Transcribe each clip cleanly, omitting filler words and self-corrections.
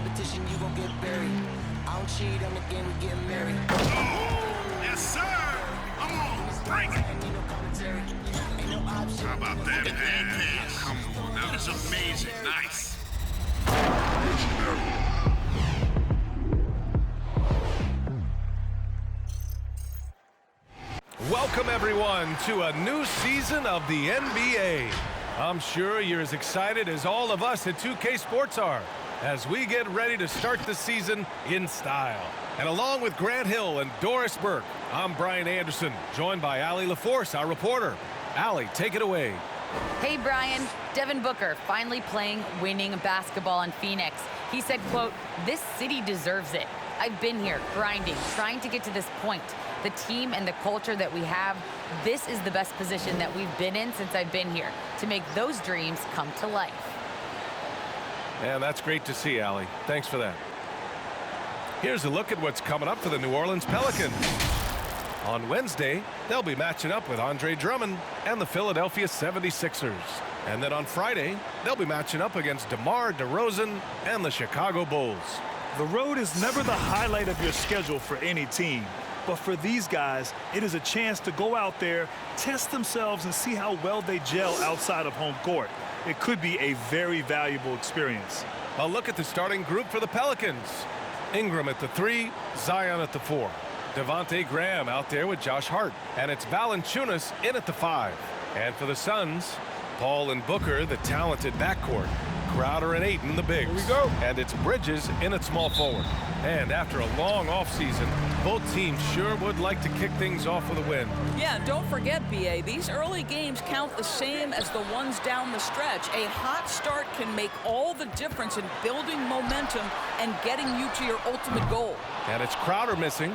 competition, you gon' get buried. I don't cheat on the game, we get married. Yes, sir. Come on, break it. How about that pass? Come on, that was amazing. Nice. Welcome, everyone, to a new season of the NBA. I'm sure you're as excited as all of us at 2K Sports are as we get ready to start the season in style. And along with Grant Hill and Doris Burke, I'm Brian Anderson, joined by Allie LaForce, our reporter. Allie, take it away. Hey, Brian. Devin Booker finally playing winning basketball in Phoenix. He said, quote, "This city deserves it. I've been here grinding, trying to get to this point. The team and the culture that we have, this is the best position that we've been in since I've been here, to make those dreams come to life." And that's great to see, Allie. Thanks for that. Here's a look at what's coming up for the New Orleans Pelicans. On Wednesday, they'll be matching up with Andre Drummond and the Philadelphia 76ers. And then on Friday, they'll be matching up against DeMar DeRozan and the Chicago Bulls. The road is never the highlight of your schedule for any team. But for these guys, it is a chance to go out there, test themselves, and see how well they gel outside of home court. It could be a very valuable experience. A look at the starting group for the Pelicans. Ingram at the 3, Zion at the 4. Devontae Graham out there with Josh Hart. And it's Valanciunas in at the 5. And for the Suns, Paul and Booker, the talented backcourt. Crowder and Ayton, the bigs. Here we go. And it's Bridges in at small forward. And after a long offseason, both teams sure would like to kick things off with a win. Yeah, don't forget, B.A., these early games count the same as the ones down the stretch. A hot start can make all the difference in building momentum and getting you to your ultimate goal. And it's Crowder missing.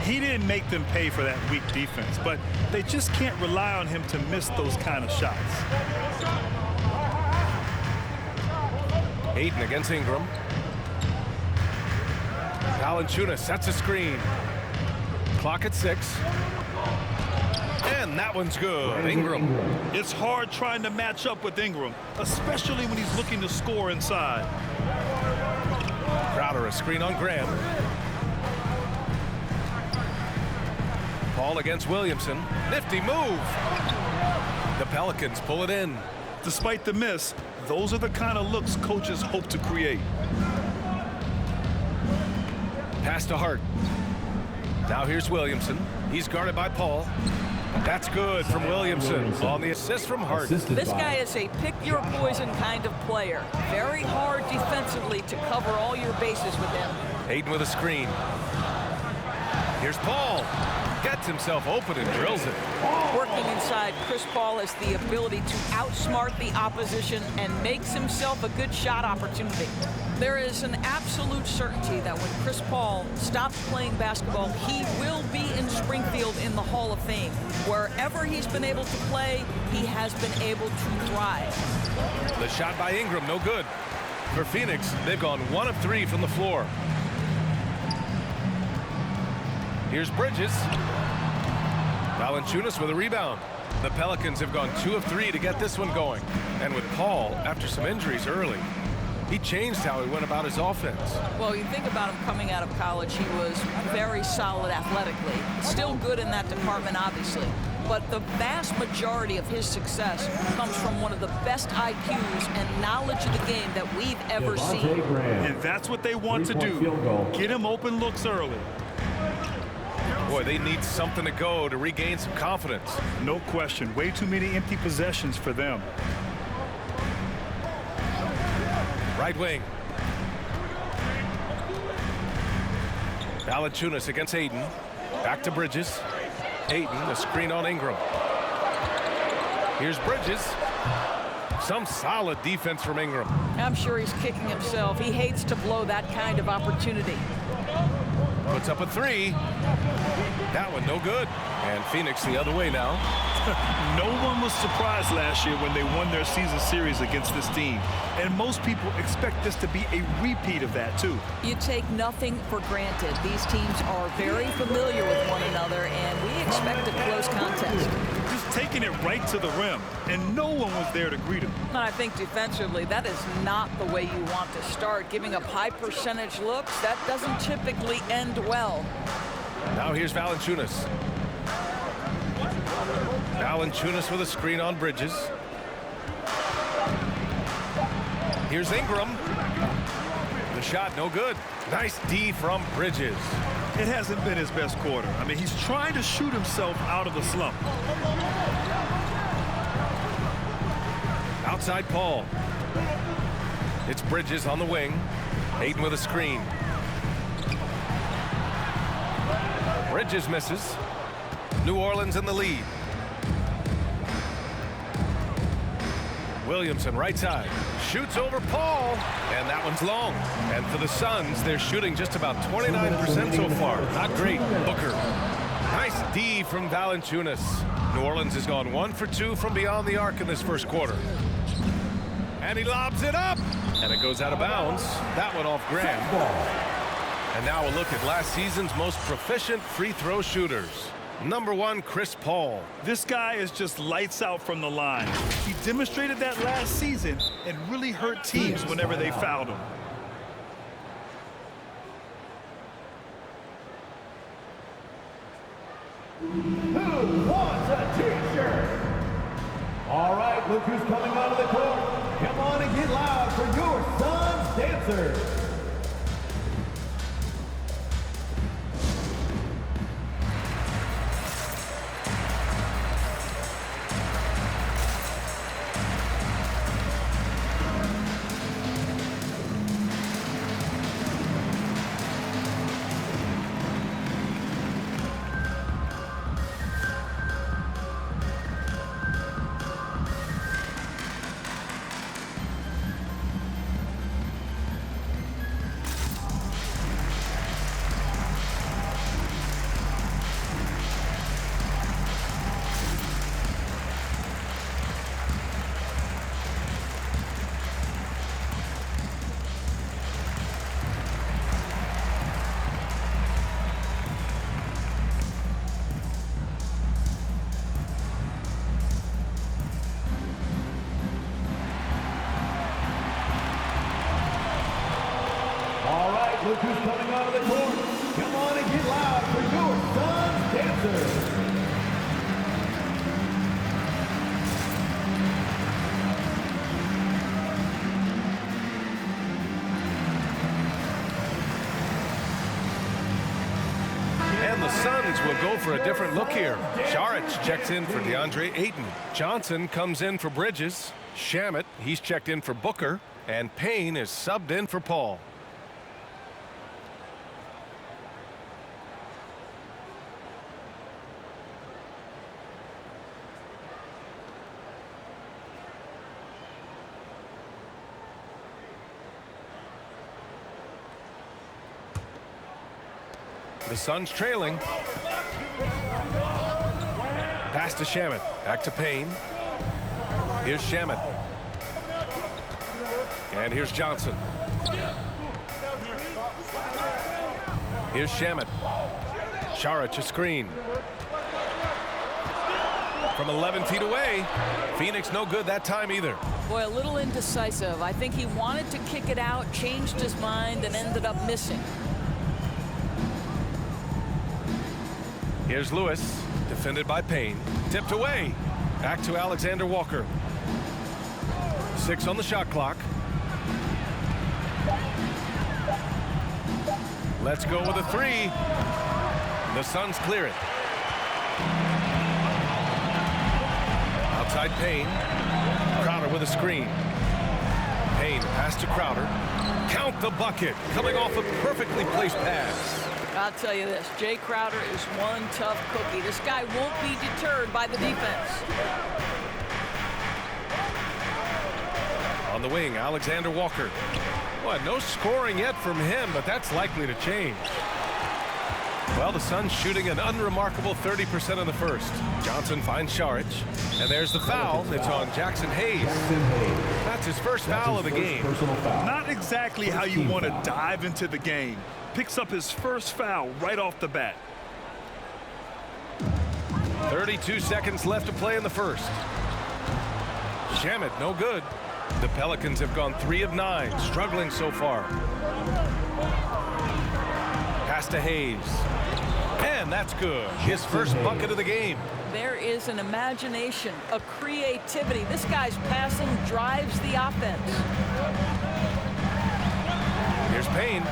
He didn't make them pay for that weak defense, but they just can't rely on him to miss those kind of shots. Ayton against Ingram. Valanciunas sets a screen. Clock at 6. And that one's good. Ingram. It's hard trying to match up with Ingram, especially when he's looking to score inside. Crowder a screen on Graham. Paul against Williamson. Nifty move. The Pelicans pull it in. Despite the miss, those are the kind of looks coaches hope to create. Pass to Hart. Now here's Williamson. He's guarded by Paul. That's good from Williamson on the assist from Hart. This guy is a pick-your-poison kind of player. Very hard defensively to cover all your bases with him. Ayton with a screen. Here's Paul. Gets himself open and drills it. Working inside, Chris Paul has the ability to outsmart the opposition and makes himself a good shot opportunity. There is an absolute certainty that when Chris Paul stops playing basketball, he will be in Springfield in the Hall of Fame. Wherever he's been able to play, he has been able to thrive. The shot by Ingram, no good. For Phoenix, they've gone 1 of 3 from the floor. Here's Bridges. Valanciunas with a rebound. The Pelicans have gone 2 of 3 to get this one going. And with Paul, after some injuries early, he changed how he went about his offense. Well, you think about him coming out of college, he was very solid athletically. Still good in that department, obviously. But the vast majority of his success comes from one of the best IQs and knowledge of the game that we've ever seen. And that's what they want to do. Get him open looks early. Boy, they need something to go to regain some confidence. No question. Way too many empty possessions for them. Right wing. Valanciunas against Ayton. Back to Bridges. Ayton, a screen on Ingram. Here's Bridges. Some solid defense from Ingram. I'm sure he's kicking himself. He hates to blow that kind of opportunity. Puts up a 3. That one no good. And Phoenix the other way now. No one was surprised last year when they won their season series against this team. And most people expect this to be a repeat of that, too. You take nothing for granted. These teams are very familiar with one another, and we expect a close contest. Just taking it right to the rim, and no one was there to greet him. And I think defensively, that is not the way you want to start. Giving up high percentage looks, that doesn't typically end well. Now here's Valanciunas. Valanciunas with a screen on Bridges. Here's Ingram. The shot no good. Nice D from Bridges. It hasn't been his best quarter. I mean, he's trying to shoot himself out of the slump. Outside Paul. It's Bridges on the wing. Ayton with a screen. Bridges misses. New Orleans in the lead. Williamson right side. Shoots over Paul. And that one's long. And for the Suns, they're shooting just about 29% so far. Not great. Booker. Nice D from Valanciunas. New Orleans has gone 1 for 2 from beyond the arc in this first quarter. And he lobs it up. And it goes out of bounds. That one off Graham. And now a look at last season's most proficient free throw shooters. Number 1, Chris Paul. This guy is just lights out from the line. He demonstrated that last season and really hurt teams whenever they fouled him. Who wants a t-shirt? All right, look who's coming onto the court. Come on and get loud for your Suns dancers. Look who's coming out of the court. Come on and get loud for your Suns dancers. And the Suns will go for a different look here. Saric checks in for DeAndre Ayton. Johnson comes in for Bridges. Shamet, he's checked in for Booker. And Payne is subbed in for Paul. The Suns trailing. Pass to Shamet. Back to Payne. Here's Shamet. And here's Johnson. Here's Shamet. Saric a screen. From 11 feet away. Phoenix no good that time either. Boy, a little indecisive. I think he wanted to kick it out, changed his mind, and ended up missing. Here's Lewis, defended by Payne. Tipped away. Back to Alexander Walker. 6 on the shot clock. Let's go with a 3. The Suns clear it. Outside Payne. Crowder with a screen. Payne pass to Crowder. Count the bucket. Coming off a perfectly placed pass. I'll tell you this, Jay Crowder is one tough cookie. This guy won't be deterred by the defense. On the wing, Alexander Walker. Boy, no scoring yet from him, but that's likely to change. Well, the Suns shooting an unremarkable 30% in the first. Johnson finds Saric, and there's the foul. It's on Jackson Hayes. That's his first foul of the game. Not exactly how you want to dive into the game. Picks up his first foul right off the bat. 32 seconds left to play in the first. Shamet, no good. The Pelicans have gone 3 of 9, struggling so far. Pass to Hayes. And that's good. His first bucket of the game. There is an imagination, a creativity. This guy's passing drives the offense. Here's Payne.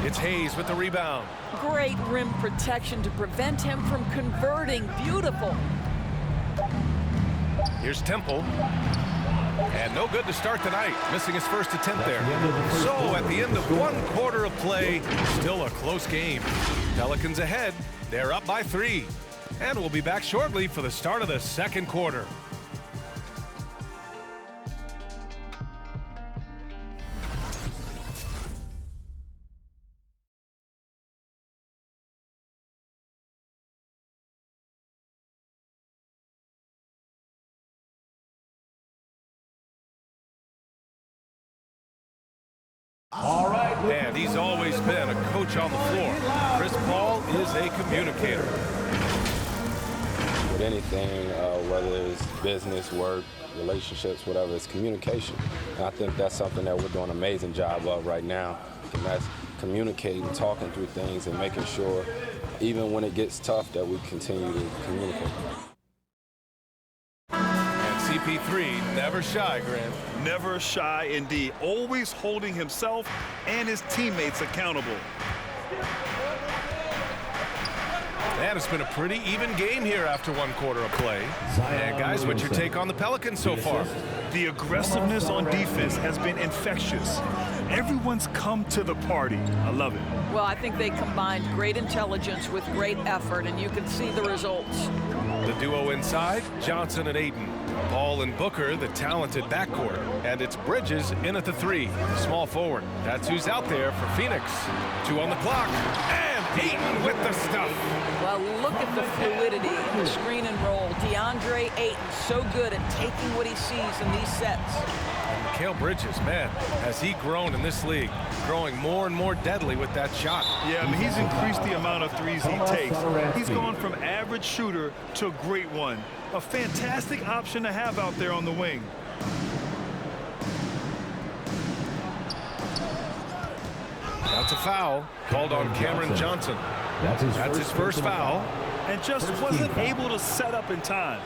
It's Hayes with the rebound. Great rim protection to prevent him from converting. Beautiful. Here's Temple. And no good to start the night, missing his first attempt there. So at the end of 1 quarter of play, still a close game. Pelicans ahead. They're up by 3. And we'll be back shortly for the start of the second quarter. All right. And he's always been a coach on the floor. Chris Paul is a communicator. With anything, whether it's business, work, relationships, whatever, it's communication. And I think that's something that we're doing an amazing job of right now. And that's communicating, talking through things, and making sure, even when it gets tough, that we continue to communicate. CP3, never shy, Grant. Never shy indeed. Always holding himself and his teammates accountable. And it's been a pretty even game here after 1 quarter of play. And guys, what's your take on the Pelicans so far? The aggressiveness on defense has been infectious. Everyone's come to the party. I love it. Well, I think they combined great intelligence with great effort, and you can see the results. The duo inside, Johnson and Ayton. Paul and Booker, the talented backcourt. And it's Bridges in at the 3, small forward. That's who's out there for Phoenix. 2 on the clock. And Ayton with the stuff. Well, look at the fluidity in the screen and roll. DeAndre Ayton, so good at taking what he sees in these sets. And Mikal Bridges, man, has he grown in this league, growing more and more deadly with that shot. Yeah, I mean, he's increased the amount of threes he takes. He's gone from average shooter to a great one. A fantastic option to have out there on the wing. That's a foul called on Cameron Johnson. That's his first foul. And just wasn't able to set up in time.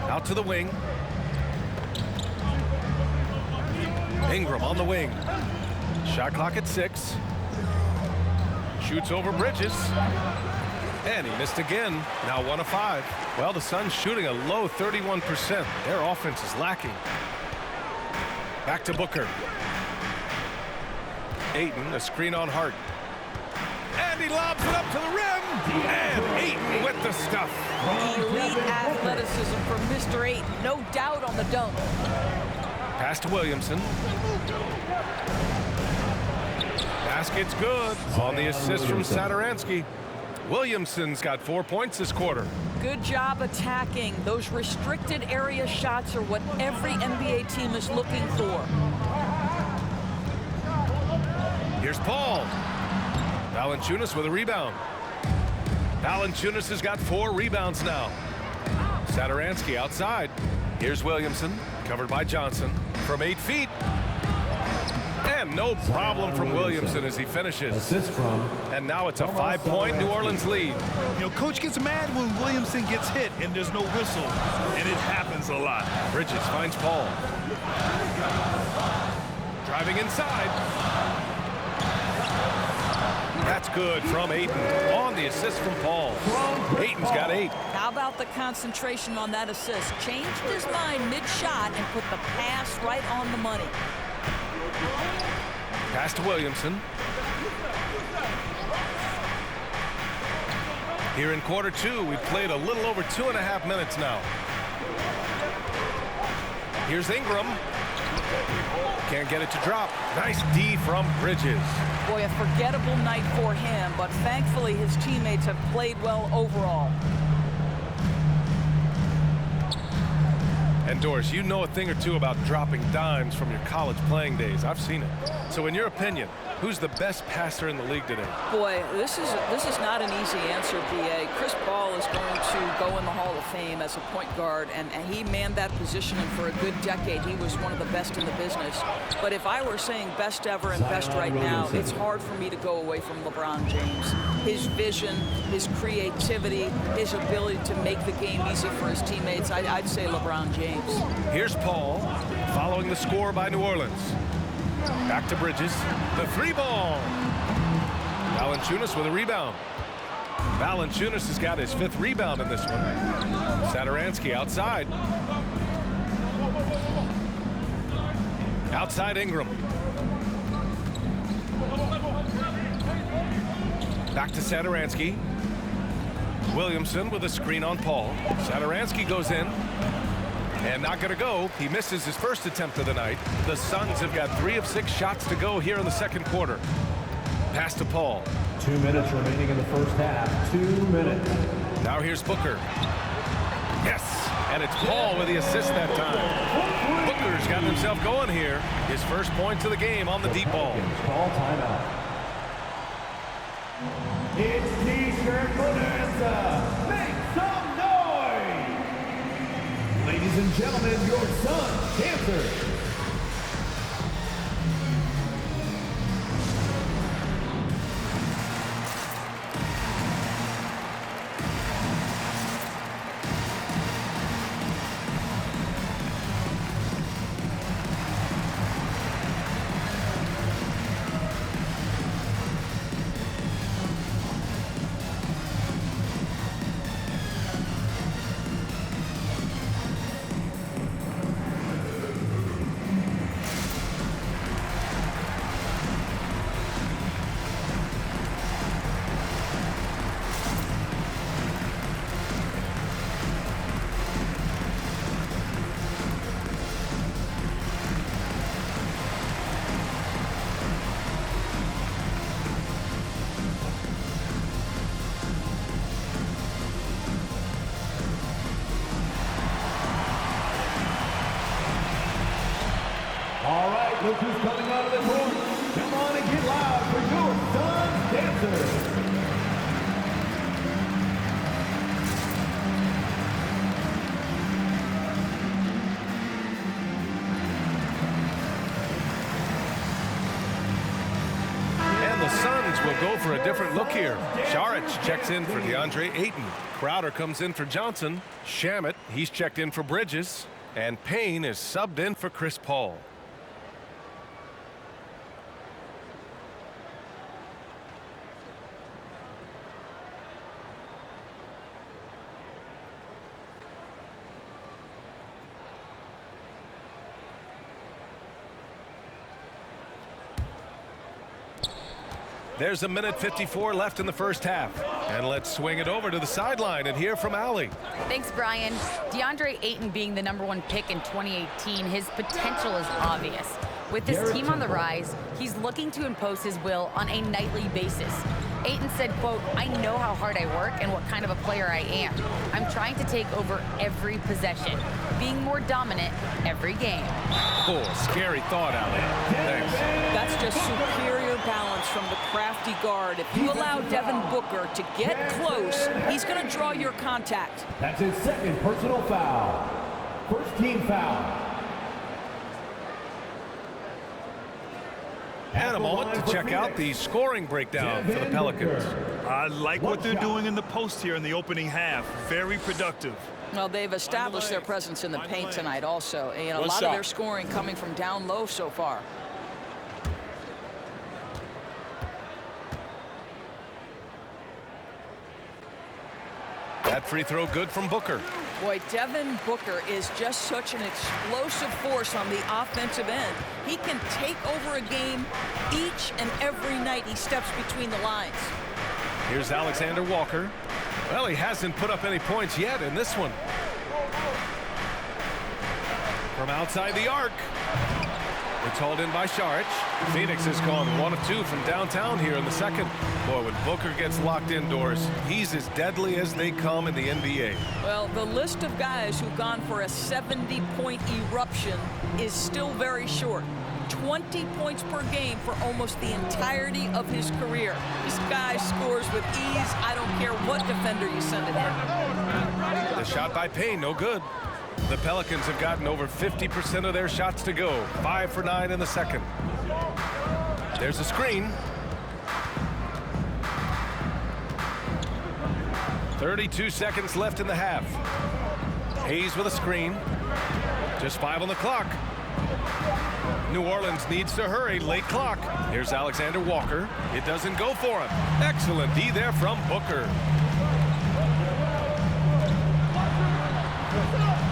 Out to the wing. Ingram on the wing. Shot clock at 6. Shoots over Bridges. And he missed again. Now 1 of 5. Well, the Suns shooting a low 31%. Their offense is lacking. Back to Booker. Ayton, a screen on Hart. And he lobs it up to the rim. And Ayton with the stuff. Elite athleticism for Mr. Ayton. No doubt on the dunk. Pass to Williamson. Basket's good on the assist from Satoransky. Williamson's got 4 points this quarter. Good job attacking. Those restricted area shots are what every NBA team is looking for. Here's Paul. Valanciunas with a rebound. Valanciunas has got 4 rebounds now. Satoransky outside. Here's Williamson, covered by Johnson from 8 feet. And no problem from Williamson as he finishes. Assist from. And now it's a 5-point New Orleans lead. You know, coach gets mad when Williamson gets hit and there's no whistle, and it happens a lot. Bridges finds Paul. Driving inside. That's good from Ayton on the assist from Paul. Ayton's got 8. How about the concentration on that assist? Changed his mind mid-shot and put the pass right on the money. Pass to Williamson. Here in quarter two, we've played a little over 2.5 minutes now. Here's Ingram. Can't get it to drop. Nice D from Bridges. Boy, a forgettable night for him, but thankfully his teammates have played well overall. And Doris, you know a thing or two about dropping dimes from your college playing days. I've seen it. So in your opinion, who's the best passer in the league today? Boy, this is not an easy answer, B.A. Chris Paul is going to go in the Hall of Fame as a point guard, and he manned that position, and for a good decade, he was one of the best in the business. But if I were saying best ever and best right now, it's hard for me to go away from LeBron James. His vision, his creativity, his ability to make the game easy for his teammates, I'd say LeBron James. Here's Paul, following the score by New Orleans. Back to Bridges, the three ball. Valanciunas with a rebound. Valanciunas has got his 5th rebound in this one. Satoransky outside. Outside Ingram. Back to Satoransky. Williamson with a screen on Paul. Satoransky goes in. And not going to go. He misses his first attempt of the night. The Suns have got 3 of 6 shots to go here in the second quarter. Pass to Paul. 2 minutes remaining in the first half. 2 minutes. Now here's Booker. Yes! And it's Paul with the assist that time. Booker's got himself going here. His first points of the game on the deep ball. Ball timeout. It's T-shirt bonanza. Make some noise! Ladies and gentlemen, your Suns dancers. All right, look who's coming out of the court. Come on and get loud for your Suns dancers. And the Suns will go for a different look here. Saric checks in for DeAndre Ayton. Crowder comes in for Johnson. Shamet, he's checked in for Bridges. And Payne is subbed in for Chris Paul. There's a minute 54 left in the first half. And let's swing it over to the sideline and hear from Allie. Thanks, Brian. DeAndre Ayton being the #1 pick in 2018, his potential is obvious. With his team on the rise, he's looking to impose his will on a nightly basis. Ayton said, quote, "I know how hard I work and what kind of a player I am. I'm trying to take over every possession, being more dominant every game." Oh, scary thought, Allie. Thanks. That's just superior balance from the crafty guard. If you allow Devin Booker to get close, he's going to draw your contact. That's his second personal foul. First team foul. And a moment to check out the scoring breakdown for the Pelicans. I like what they're doing in the post here in the opening half. Very productive. Well, they've established their presence in the paint tonight also. And a lot of their scoring coming from down low so far. That free throw good from Booker. Boy, Devin Booker is just such an explosive force on the offensive end. He can take over a game each and every night he steps between the lines. Here's Alexander Walker. Well, he hasn't put up any points yet in this one. From outside the arc. It's hauled in by Saric. Phoenix has gone 1 of 2 from downtown here in the second. Boy, when Booker gets locked indoors, he's as deadly as they come in the NBA. Well, the list of guys who've gone for a 70-point eruption is still very short. 20 points per game for almost the entirety of his career. This guy scores with ease. I don't care what defender you send it in. The shot by Payne, no good. The Pelicans have gotten over 50% of their shots to go. 5 for 9 in the second. There's a screen. 32 seconds left in the half. Hayes with a screen. Just 5 on the clock. New Orleans needs to hurry. Late clock. Here's Alexander Walker. It doesn't go for him. Excellent D there from Booker.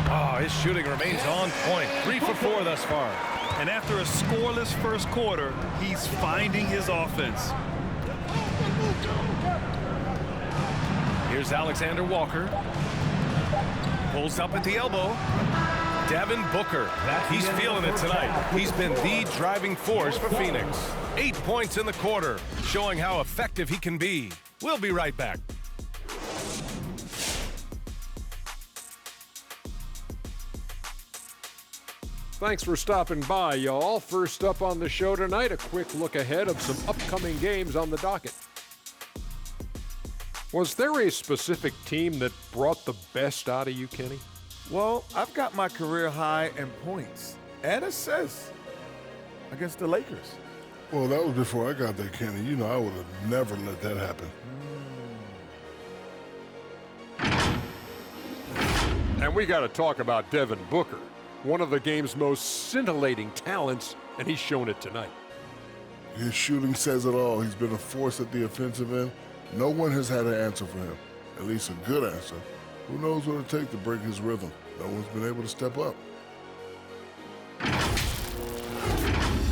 Oh, his shooting remains on point. 3 for 4 thus far. And after a scoreless first quarter, he's finding his offense. Here's Alexander Walker. Pulls up at the elbow. Devin Booker. He's feeling it tonight. He's been the driving force for Phoenix. 8 points in the quarter, showing how effective he can be. We'll be right back. Thanks for stopping by, y'all. First up on the show tonight, a quick look ahead of some upcoming games on the docket. Was there a specific team that brought the best out of you, Kenny? Well, I've got my career high in points and assists against the Lakers. Well, that was before I got there, Kenny. You know, I would have never let that happen. And we got to talk about Devin Booker, one of the game's most scintillating talents, and he's shown it tonight. His shooting says it all. He's been a force at the offensive end. No one has had an answer for him, at least a good answer. Who knows what it'll take to break his rhythm? No one's been able to step up.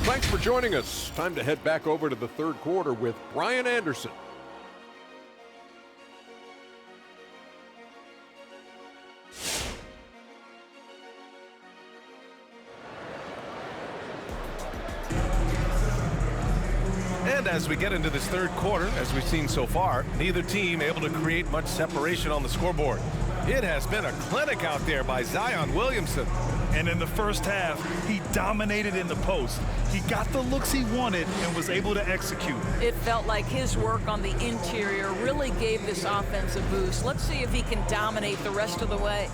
Thanks for joining us. Time to head back over to the third quarter with Brian Anderson. And as we get into this third quarter, as we've seen so far, neither team able to create much separation on the scoreboard. It has been a clinic out there by Zion Williamson. And in the first half, he dominated in the post. He got the looks he wanted and was able to execute. It felt like his work on the interior really gave this offense a boost. Let's see if he can dominate the rest of the way.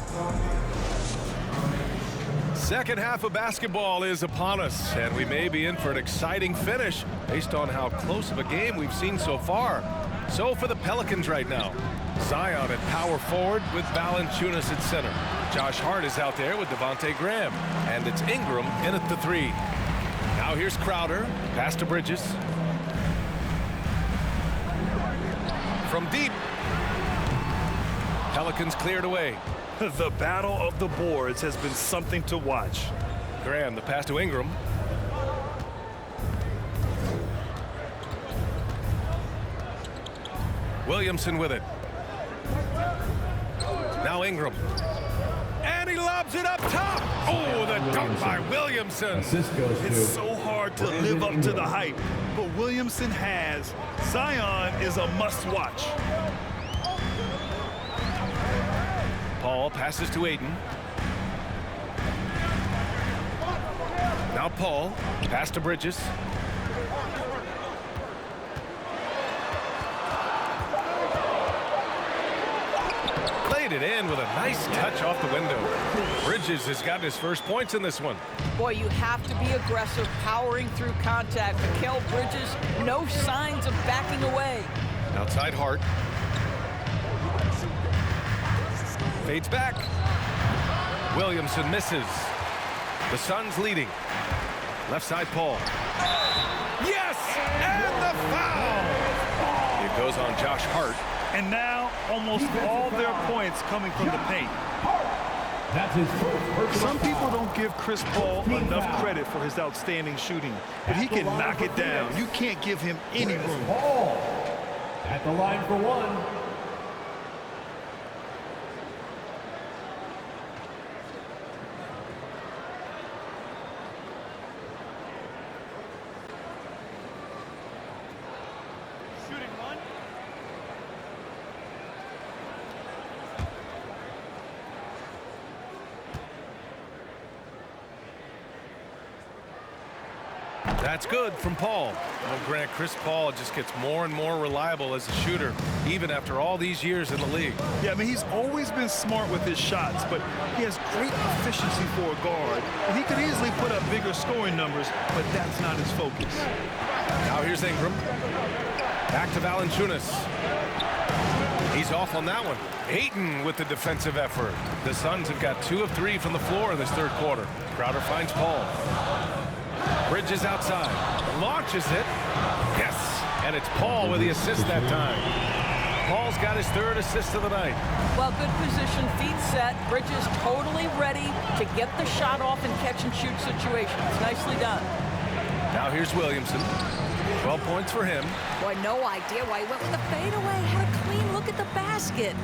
Second half of basketball is upon us, and we may be in for an exciting finish based on how close of a game we've seen so far. So for the Pelicans right now, Zion at power forward with Valanciunas at center. Josh Hart is out there with Devontae Graham, and it's Ingram in at the 3. Now here's Crowder, pass to Bridges. From deep, Pelicans cleared away. The battle of the boards has been something to watch. Graham, the pass to Ingram. Williamson with it. Now Ingram. And he lobs it up top. Oh, the dunk by Williamson. It's so hard to live up to the hype, but Williamson has. Zion is a must-watch. Paul passes to Aiden. Now Paul, pass to Bridges. Laid it in with a nice touch off the window. Bridges has gotten his first points in this one. Boy, you have to be aggressive, powering through contact. Mikal Bridges, no signs of backing away. Outside Hart. Fades back. Williamson misses. The Suns leading. Left side Paul. Yes! And the foul! It goes on Josh Hart. And now almost all their points coming from the paint. That's his first. Some people don't give Chris Paul enough credit for his outstanding shooting, but he can knock it down. You can't give him any room. Paul at the line for one. That's good from Paul. Well, Grant, Chris Paul just gets more and more reliable as a shooter, even after all these years in the league. Yeah, I mean, he's always been smart with his shots, but he has great efficiency for a guard. And he could easily put up bigger scoring numbers, but that's not his focus. Now here's Ingram. Back to Valanciunas. He's off on that one. Ayton with the defensive effort. The Suns have got 2 of 3 from the floor in this third quarter. Crowder finds Paul. Bridges outside. Launches it. Yes! And it's Paul with the assist that time. Paul's got his 3rd assist of the night. Well, good position, feet set. Bridges totally ready to get the shot off in catch-and-shoot situations. Nicely done. Now here's Williamson. 12 points for him. Boy, no idea why he went with the fadeaway. Had a clean look at the basket.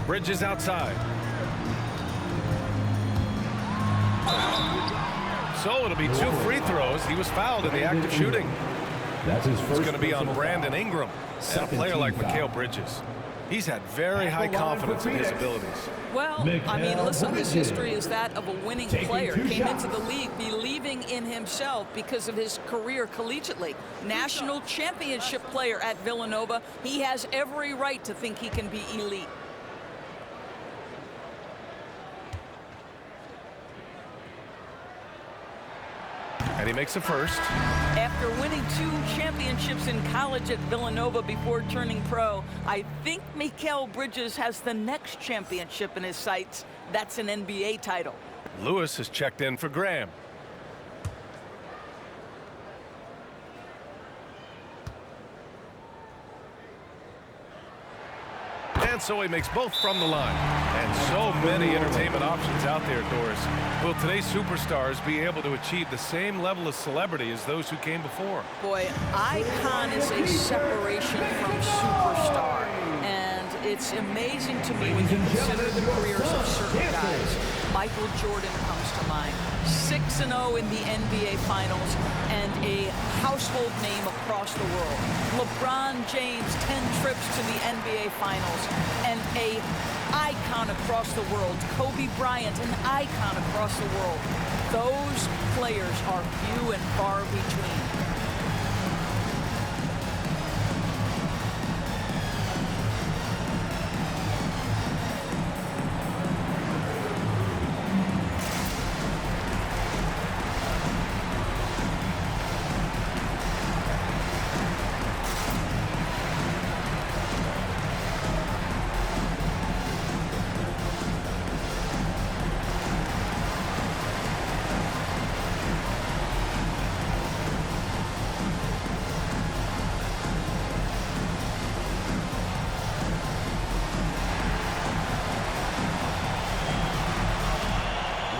Bridges outside. So it'll be 2 free throws. He was fouled in the act of shooting. That's his first. It's going to be on Brandon Ingram and a player like Mikal Bridges. He's had very high confidence in his abilities. Well, I mean, listen, his history is that of a winning player. Came into the league believing in himself because of his career collegiately. National championship player at Villanova. He has every right to think he can be elite. And he makes a first. After winning 2 championships in college at Villanova before turning pro, I think Mikal Bridges has the next championship in his sights. That's an NBA title. Lewis has checked in for Graham. And so he makes both from the line. And so many entertainment options out there, Doris. Will today's superstars be able to achieve the same level of celebrity as those who came before? Boy, icon is a separation from superstar. And it's amazing to me when you consider the careers of certain guys. Michael Jordan comes to mind. 6-0 in the NBA Finals and a household name across the world. LeBron James, 10 trips to the NBA Finals and a icon across the world. Kobe Bryant, an icon across the world. Those players are few and far between.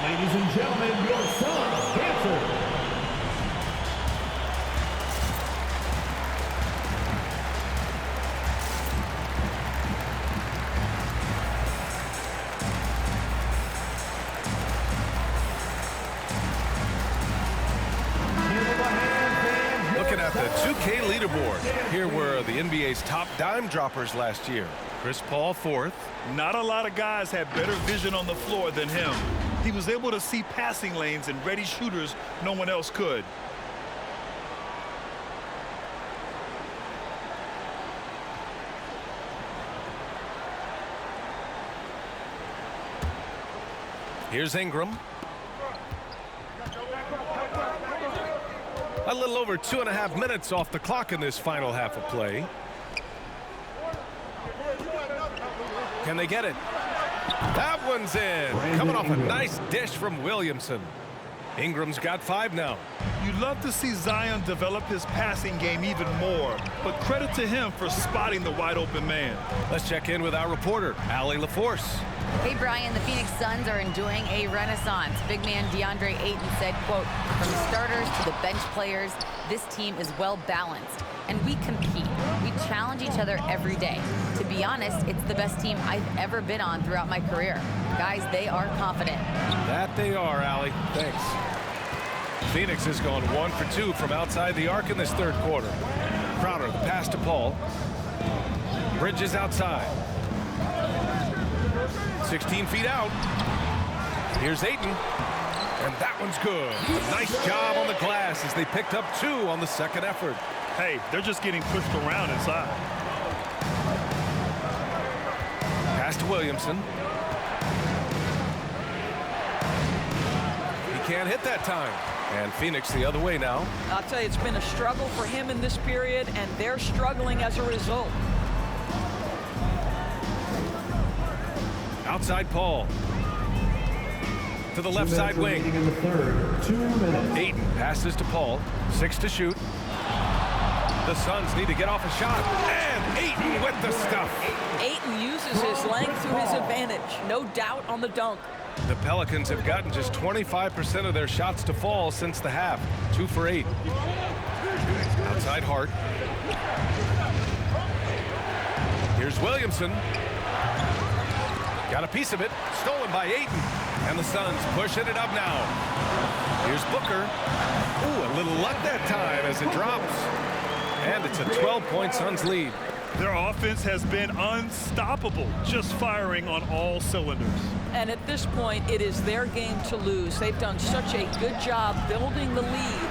Ladies and gentlemen, your Suns dancer. Looking at the 2K leaderboard. Here were the NBA's top dime droppers last year. Chris Paul 4th. Not a lot of guys had better vision on the floor than him. He was able to see passing lanes and ready shooters no one else could. Here's Ingram. A little over 2.5 minutes off the clock in this final half of play. Can they get it? That one's in. Coming off a nice dish from Williamson. Ingram's got 5 now. You'd love to see Zion develop his passing game even more, but credit to him for spotting the wide open man. Let's check in with our reporter, Allie LaForce. Hey, Brian, the Phoenix Suns are enjoying a renaissance. Big man DeAndre Ayton said, quote, from the starters to the bench players, this team is well balanced. And we compete. We challenge each other every day. To be honest, it's the best team I've ever been on throughout my career. Guys, they are confident. That they are, Allie. Thanks. Phoenix has gone 1 for 2 from outside the arc in this third quarter. Crowder, the pass to Paul. Bridges outside. 16 feet out. Here's Ayton. And that one's good. A nice job on the glass as they picked up 2 on the second effort. Hey, they're just getting pushed around inside. Pass to Williamson. He can't hit that time. And Phoenix the other way now. I'll tell you, it's been a struggle for him in this period, and they're struggling as a result. Outside Paul. To the left side wing. In the third, 2 minutes. Ayton passes to Paul. 6 to shoot. The Suns need to get off a shot. And Ayton with the stuff. Ayton uses his length to his advantage. No doubt on the dunk. The Pelicans have gotten just 25% of their shots to fall since the half. 2 for 8. Outside Hart. Here's Williamson. Got a piece of it. Stolen by Ayton. And the Suns pushing it up now. Here's Booker. Ooh, a little luck that time as it drops. And it's a 12-point Suns lead. Their offense has been unstoppable, just firing on all cylinders. And at this point, it is their game to lose. They've done such a good job building the lead.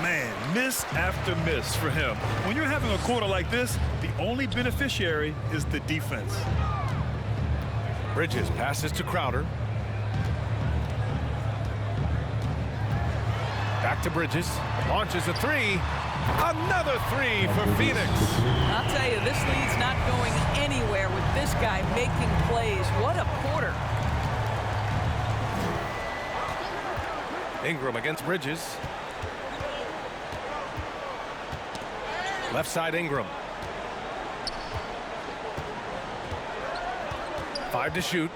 Man, miss after miss for him. When you're having a quarter like this, the only beneficiary is the defense. Bridges passes to Crowder. Back to Bridges. Launches a 3. Another 3 for Phoenix. I'll tell you, this lead's not going anywhere with this guy making plays. What a quarter. Ingram against Bridges. Left side Ingram. 5 to shoot.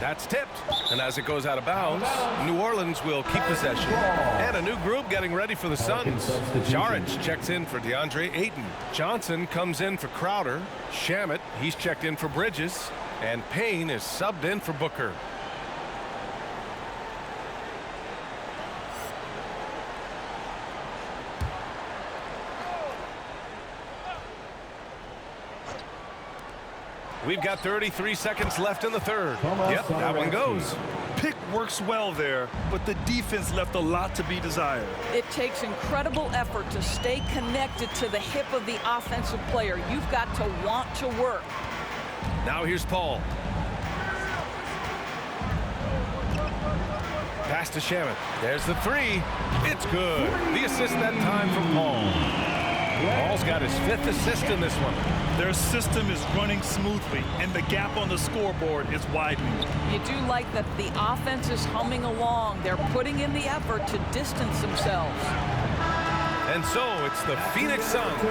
That's tipped. And as it goes out of bounds, New Orleans will keep possession. And a new group getting ready for the Suns. Saric checks in for DeAndre Ayton. Johnson comes in for Crowder. Shamet, he's checked in for Bridges. And Payne is subbed in for Booker. We've got 33 seconds left in the third. Yep, that one goes. Pick works well there, but the defense left a lot to be desired. It takes incredible effort to stay connected to the hip of the offensive player. You've got to want to work. Now here's Paul. Pass to Shamet. There's the 3. It's good. The assist that time from Paul. Paul's got his 5th assist in this one. Their system is running smoothly, and the gap on the scoreboard is widening. You do like that the offense is humming along. They're putting in the effort to distance themselves. And so it's the Phoenix Suns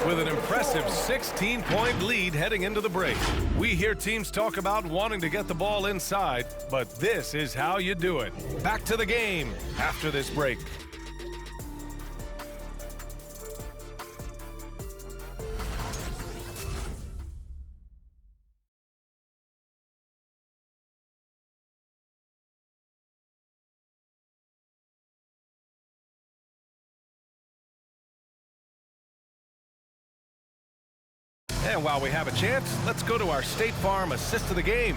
with an impressive 16-point lead heading into the break. We hear teams talk about wanting to get the ball inside, but this is how you do it. Back to the game after this break. And while we have a chance, let's go to our State Farm assist of the game.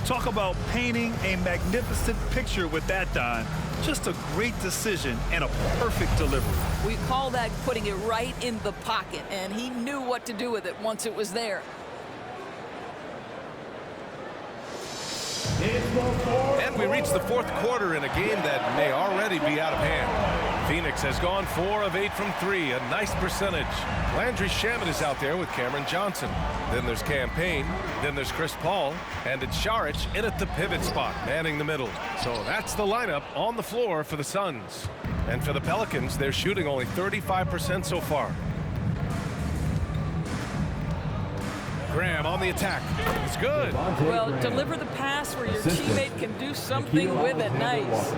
Talk about painting a magnificent picture with that, Don. Just a great decision and a perfect delivery. We call that putting it right in the pocket, and he knew what to do with it once it was there. And we reach the fourth quarter in a game that may already be out of hand. Phoenix has gone 4 of 8 from 3, a nice percentage. Landry Shamet is out there with Cameron Johnson. Then there's Cam Payne. Then there's Chris Paul. And it's Saric in at the pivot spot, manning the middle. So that's the lineup on the floor for the Suns. And for the Pelicans, they're shooting only 35% so far. Graham on the attack. It's good. Well, deliver the pass where your teammate can do something with it. Nice.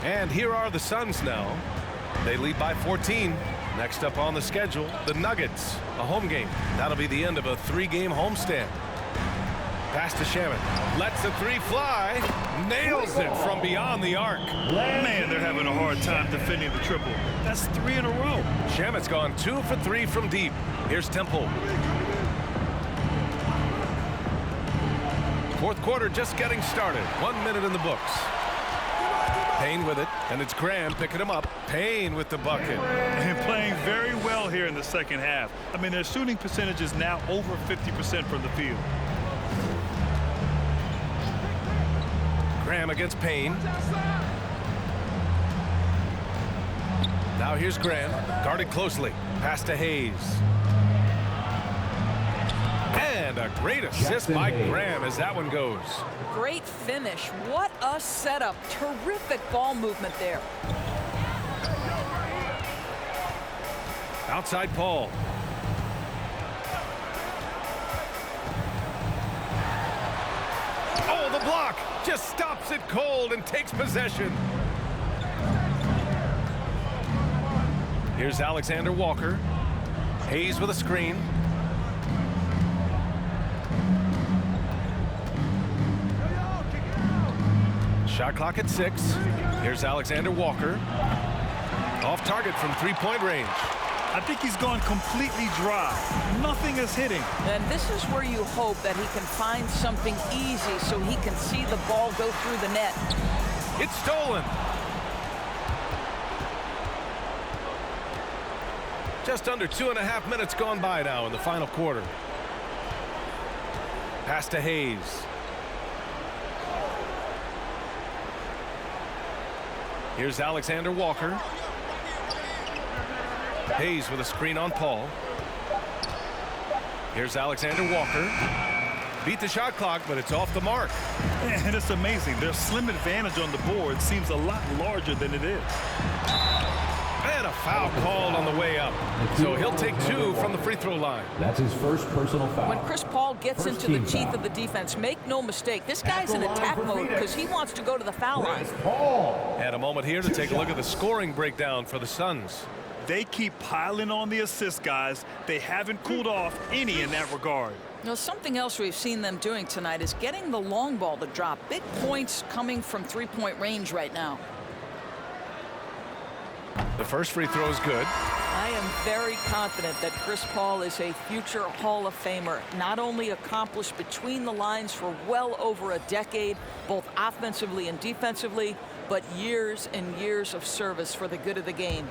And here are the Suns now. They lead by 14. Next up on the schedule, the Nuggets, a home game. That'll be the end of a 3-game homestand. Pass to Shamet. Lets the 3 fly. Nails it from beyond the arc. Man, they're having a hard time defending the triple. That's 3 in a row. Shamet's gone 2 for 3 from deep. Here's Temple. Fourth quarter just getting started. 1 minute in the books. Payne with it, and it's Graham picking him up. Payne with the bucket. And playing very well here in the second half. I mean, their shooting percentage is now over 50% from the field. Graham against Payne. Now here's Graham, guarded closely. Pass to Hayes. And a great assist by Graham as that one goes. Great finish. What a setup. Terrific ball movement there. Outside Paul. Oh, the block just stops it cold and takes possession. Here's Alexander Walker. Hayes with a screen. Shot clock at 6. Here's Alexander Walker. Off target from three-point range. I think he's gone completely dry. Nothing is hitting. And this is where you hope that he can find something easy so he can see the ball go through the net. It's stolen. Just under 2.5 minutes gone by now in the final quarter. Pass to Hayes. Here's Alexander Walker. Hayes with a screen on Paul. Here's Alexander Walker. Beat the shot clock, but it's off the mark. And it's amazing. Their slim advantage on the board seems a lot larger than it is. And a foul called on the way up. So he'll take 2 from the free throw line. That's his first personal foul. When Chris Paul gets into the teeth of the defense, make no mistake, this guy's in attack mode because he wants to go to the foul line. And a moment here to take a look at the scoring breakdown for the Suns. They keep piling on the assist, guys. They haven't cooled off any in that regard. Now, something else we've seen them doing tonight is getting the long ball to drop. Big points coming from three-point range right now. The first free throw is good. I am very confident that Chris Paul is a future Hall of Famer. Not only accomplished between the lines for well over a decade, both offensively and defensively, but years and years of service for the good of the game.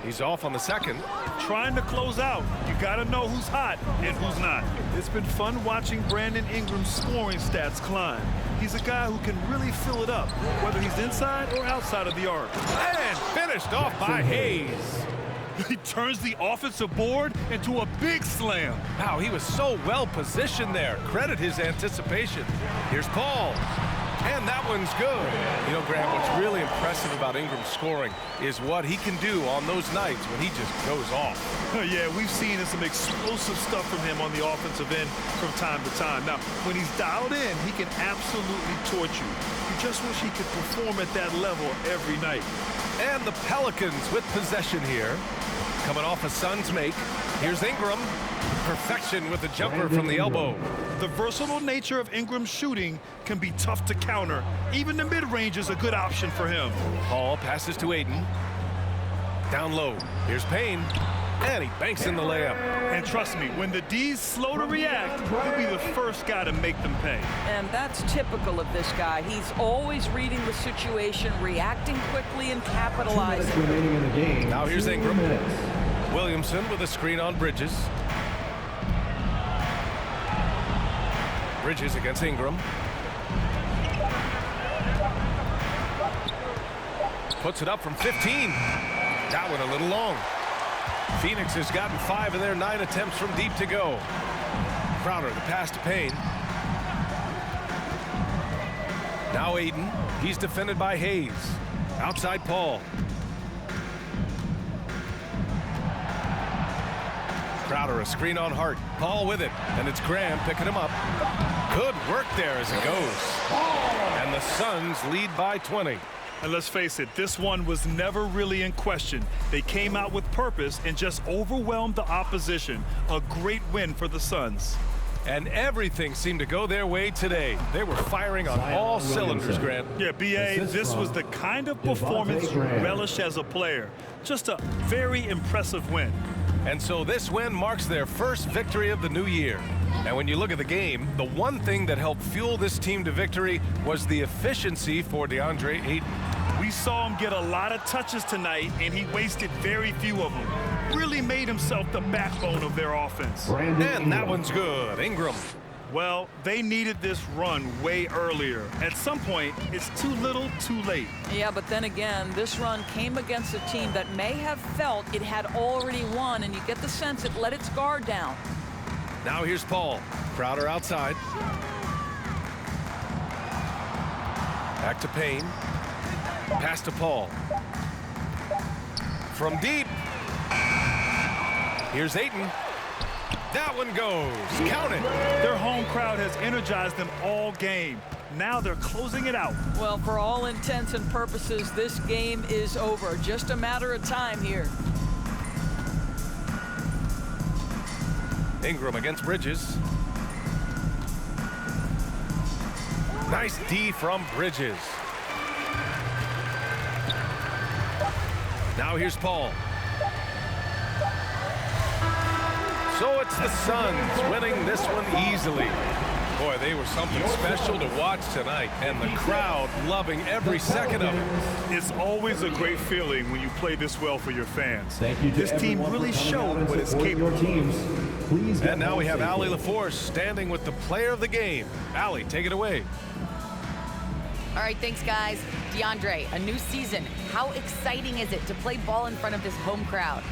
He's off on the second. Trying to close out. You got to know who's hot and who's not. It's been fun watching Brandon Ingram's scoring stats climb. He's a guy who can really fill it up, whether he's inside or outside of the arc. And finished off by Hayes. He turns the offensive board into a big slam. Wow, he was so well positioned there. Credit his anticipation. Here's Paul. And that one's good. You know, Graham, what's really impressive about Ingram's scoring is what he can do on those nights when he just goes off. Yeah, we've seen some explosive stuff from him on the offensive end from time to time. Now, when he's dialed in, he can absolutely torch you. You just wish he could perform at that level every night. And the Pelicans with possession here. Coming off a Suns make. Here's Ingram. Perfection with the jumper from the elbow. The versatile nature of Ingram's shooting can be tough to counter. Even the mid-range is a good option for him. Paul passes to Aiden. Down low. Here's Payne. And he banks in the layup. And trust me, when the D's slow to react, he'll be the first guy to make them pay. And that's typical of this guy. He's always reading the situation, reacting quickly, and capitalizing. Now here's Ingram. Williamson with a screen on Bridges. Bridges against Ingram. Puts it up from 15. That one a little long. Phoenix has gotten 5 of their 9 attempts from deep to go. Crowder, the pass to Payne. Now Aiden. He's defended by Hayes. Outside Paul. Crowder, a screen on Hart. Paul with it, and it's Graham picking him up. Good work there as it goes. And the Suns lead by 20. And let's face it, this one was never really in question. They came out with purpose and just overwhelmed the opposition. A great win for the Suns. And everything seemed to go their way today. They were firing on all cylinders, Grant. Yeah, B.A., this was the kind of performance you relish as a player. Just a very impressive win. And so this win marks their first victory of the new year. And when you look at the game, the one thing that helped fuel this team to victory was the efficiency for DeAndre Ayton. We saw him get a lot of touches tonight, and he wasted very few of them. Really made himself the backbone of their offense. And that one's good. Ingram. Well, they needed this run way earlier. At some point, it's too little, too late. Yeah, but then again, this run came against a team that may have felt it had already won, and you get the sense it let its guard down. Now here's Paul. Crowder outside. Back to Payne. Pass to Paul. From deep. Here's Ayton. That one goes. Count it. Their home crowd has energized them all game. Now they're closing it out. Well, for all intents and purposes, this game is over. Just a matter of time here. Ingram against Bridges. Nice D from Bridges. Now here's Paul. So it's the Suns winning this one easily. Boy, they were something special to watch tonight, and the crowd loving every second of it. It's always a great feeling when you play this well for your fans. This team really showed what it's capable of. And now we have Allie LaForce standing with the player of the game. Allie, take it away. All right, thanks, guys. DeAndre, a new season. How exciting is it to play ball in front of this home crowd?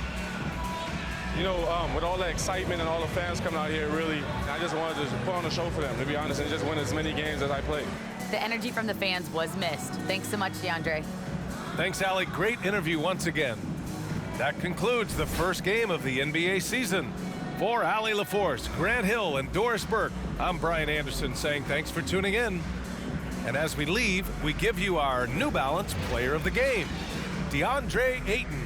You know, with all the excitement and all the fans coming out here, really, I just wanted to put on a show for them, to be honest, and just win as many games as I played. The energy from the fans was missed. Thanks so much, DeAndre. Thanks, Allie. Great interview once again. That concludes the first game of the NBA season. For Allie LaForce, Grant Hill, and Doris Burke, I'm Brian Anderson saying thanks for tuning in. And as we leave, we give you our New Balance player of the game, DeAndre Ayton.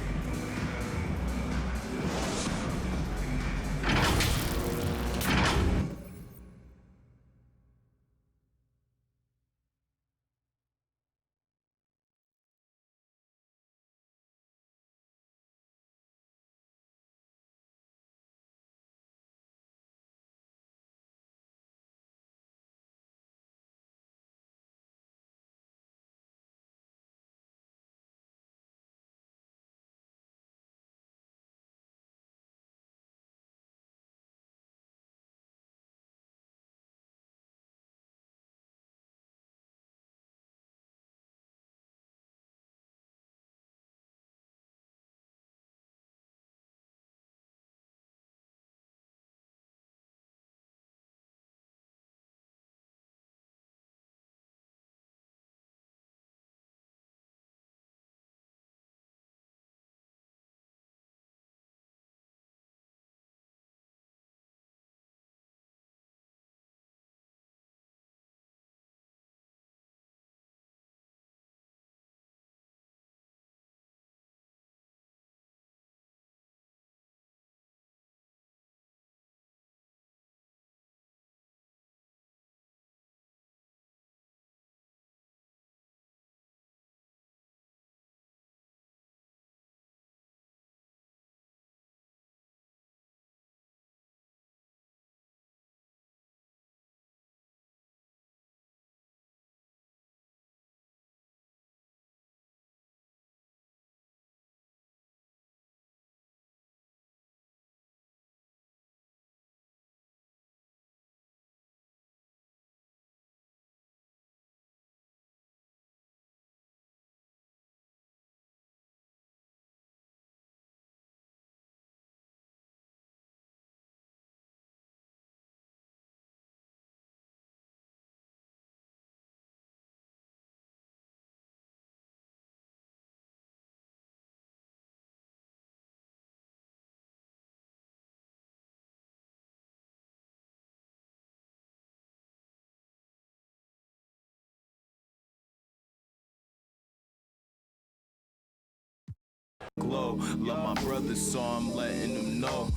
Glow, love my brother, so I'm letting them know.